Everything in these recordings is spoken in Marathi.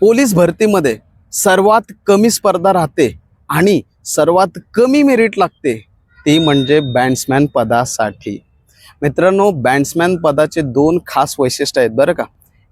पोलीस भरतीमध्ये सर्वात कमी स्पर्धा राहते आणि सर्वात कमी मेरिट लागते ती म्हणजे बॅट्समॅन पदासाठी। मित्रांनो, बॅट्समॅन पदाचे दोन खास वैशिष्ट्य आहेत बरं का।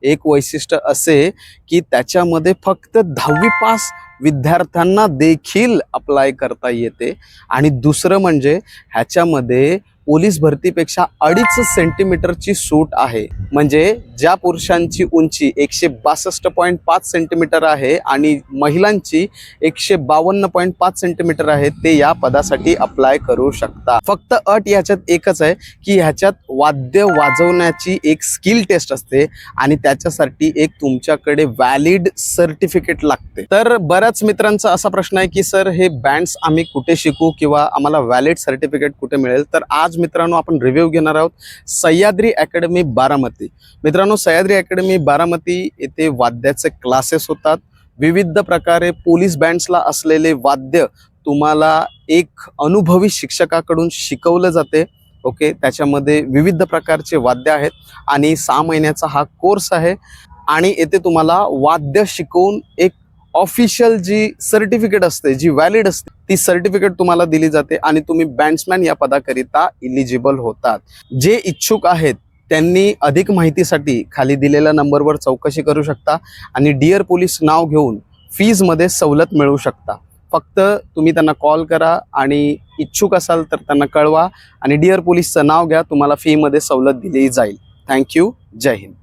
एक वैशिष्ट्य असे की त्याच्यामध्ये फक्त 10वी पास विद्यार्थ्यांना देखील अप्लाय करता येते आणि दुसरं म्हणजे ह्याच्यामध्ये पोलीस भरतीपेक्षा 2.5 सेंटीमीटरची सूट आहे। म्हणजे ज्या पुरुषांची उंची 162.5 सेंटीमीटर आहे आणि महिलांची 152.5 सेंटीमीटर आहे ते या पदासाठी अप्लाय करू शकता। फक्त अट याच्यात एकच आहे की ह्याच्यात वाद्य वाजवण्याची एक स्किल टेस्ट असते आणि त्याच्यासाठी एक तुमच्याकडे व्हॅलिड सर्टिफिकेट लागते। तर बऱ्याच मित्रांचा असा प्रश्न आहे की सर हे बँड्स आम्ही कुठे शिकू किंवा आम्हाला व्हॅलिड सर्टिफिकेट कुठे मिळेल। तर आज मित्रांनो आपण रिव्ह्यू घेणार आहोत सह्याद्री अकॅडमी बारामती। मित्रांनो, सह्याद्री अकॅडमी बारामती येथे वाद्याचे क्लासेस होतात। विविध प्रकारे पोलीस बँड्सला असलेले वाद्य तुम्हाला एक अनुभवी शिक्षकाकडून शिकवलं जाते। ओके, त्याच्यामध्ये विविध प्रकारचे वाद्य आहेत आणि 6 महिन्याचा हा कोर्स आहे आणि येथे तुम्हाला वाद्य शिकवून एक ऑफिशियल जी सर्टिफिकेट असते, जी व्हॅलिड असते, ती सर्टिफिकेट तुम्हाला दिली जाते आणि तुम्ही बँड्समॅन या पदाकरिता इलिजिबल होतात। जे इच्छुक आहेत त्यांनी अधिक माहितीसाठी खाली दिलेल्या नंबरवर चौकशी करू शकता आणि डिअर पोलीस नाव घेऊन फीजमध्ये सवलत मिळवू शकता। फक्त तुम्ही त्यांना कॉल करा आणि इच्छुक असाल तर त्यांना कळवा आणि डिअर पोलीसचं नाव घ्या, तुम्हाला फीमध्ये सवलत दिली जाईल। थँक्यू, जय हिंद।